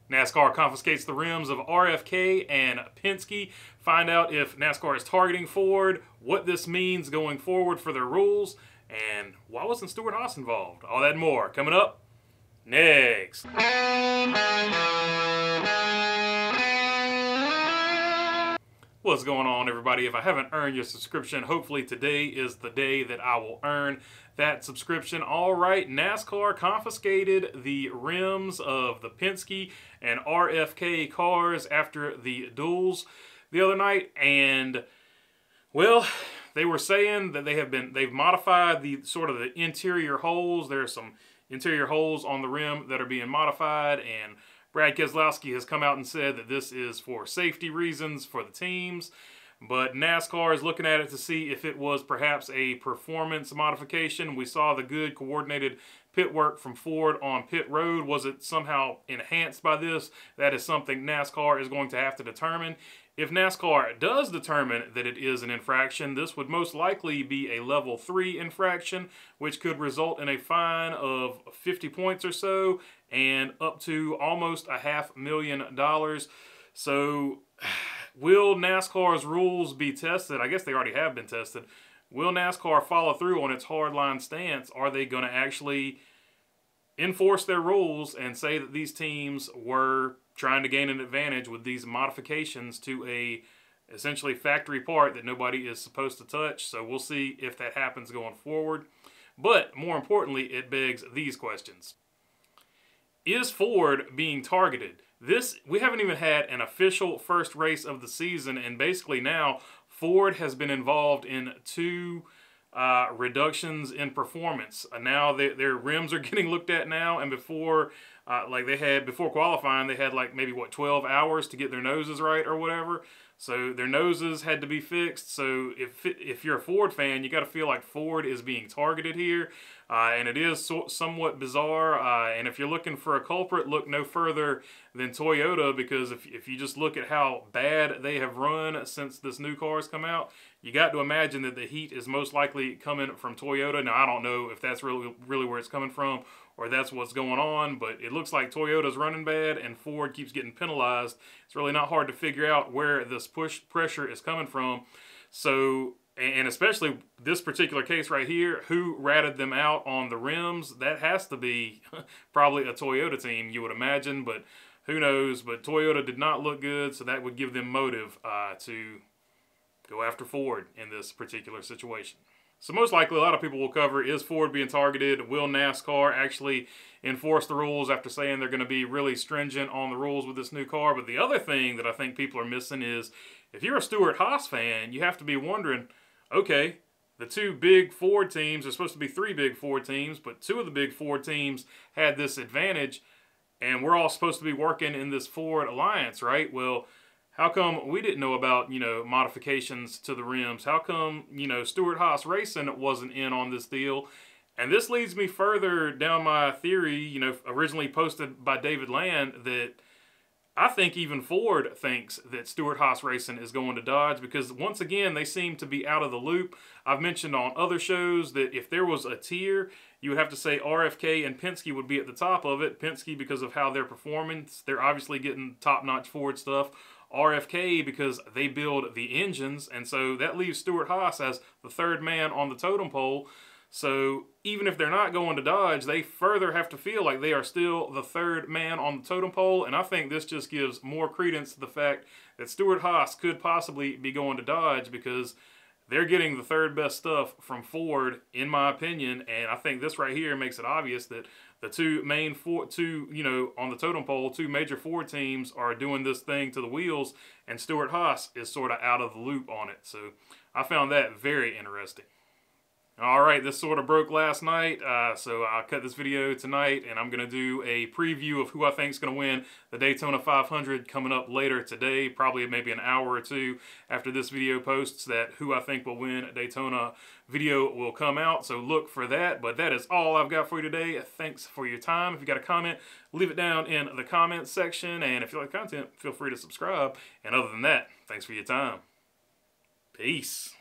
NASCAR confiscates the rims of RFK and Penske. Find out if NASCAR is targeting Ford, what this means going forward for their rules, and why wasn't Stewart HAAS involved? All that and more coming up next. What's going on, everybody? If I haven't earned your subscription, hopefully today is the day that I will earn that subscription. All right, NASCAR confiscated the rims of the Penske and RFK cars after the Duels the other night, and well, they were saying that they've modified the sort of the interior holes. There are some interior holes on the rim that are being modified, and Brad Keselowski has come out and said that this is for safety reasons for the teams, but NASCAR is looking at it to see if it was perhaps a performance modification. We saw the good coordinated pit work from Ford on pit road. Was it somehow enhanced by this? That is something NASCAR is going to have to determine. If NASCAR does determine that it is an infraction, this would most likely be a level 3 infraction, which could result in a fine of 50 points or so and up to almost $500,000. So will NASCAR's rules be tested? I guess they already have been tested. Will NASCAR follow through on its hardline stance? Are they going to actually enforce their rules and say that these teams were trying to gain an advantage with these modifications to a essentially factory part that nobody is supposed to touch? So we'll see if that happens going forward. But more importantly, it begs these questions. Is Ford being targeted? We haven't even had an official first race of the season, and basically now Ford has been involved in 2 reductions in performance. Now their rims are getting looked at now, and before before qualifying, they had like maybe 12 hours to get their noses right or whatever. So their noses had to be fixed. So if you're a Ford fan, you got to feel like Ford is being targeted here, and it is somewhat bizarre. And if you're looking for a culprit, look no further than Toyota, because if you just look at how bad they have run since this new car has come out, you got to imagine that the heat is most likely coming from Toyota. Now, I don't know if that's really where it's coming from or that's what's going on, but it looks like Toyota's running bad and Ford keeps getting penalized. It's really not hard to figure out where this push pressure is coming from. So, and especially this particular case right here, who ratted them out on the rims? That has to be probably a Toyota team, you would imagine, but who knows? But Toyota did not look good, so that would give them motive to go after Ford in this particular situation. So most likely a lot of people will cover, is Ford being targeted? Will NASCAR actually enforce the rules after saying they're going to be really stringent on the rules with this new car? But the other thing that I think people are missing is, if you're a Stewart HAAS fan, you have to be wondering, okay, the 2 big Ford teams, there's supposed to be 3 big Ford teams, but 2 of the big Ford teams had this advantage, and we're all supposed to be working in this Ford alliance, right? Well, how come we didn't know about, modifications to the rims? How come, Stewart HAAS Racing wasn't in on this deal? And this leads me further down my theory, originally posted by David Land, that I think even Ford thinks that Stewart HAAS Racing is going to Dodge, because once again, they seem to be out of the loop. I've mentioned on other shows that if there was a tier, you would have to say RFK and Penske would be at the top of it. Penske because of how they're performing. They're obviously getting top-notch Ford stuff. RFK because they build the engines, and so that leaves Stewart HAAS as the 3rd man on the totem pole. So even if they're not going to Dodge, they further have to feel like they are still the 3rd man on the totem pole, and I think this just gives more credence to the fact that Stewart HAAS could possibly be going to Dodge, because they're getting the 3rd best stuff from Ford, in my opinion, and I think this right here makes it obvious that the 2 main on the totem pole, 2 major Ford teams are doing this thing to the wheels, and Stewart HAAS is sort of out of the loop on it. So I found that very interesting. Alright, this sort of broke last night, so I'll cut this video tonight, and I'm going to do a preview of who I think is going to win the Daytona 500 coming up later today, probably maybe an hour or 2 after this video posts. That who I think will win Daytona video will come out, so look for that. But that is all I've got for you today. Thanks for your time. If you got a comment, leave it down in the comments section, and if you like content, feel free to subscribe. And other than that, thanks for your time. Peace.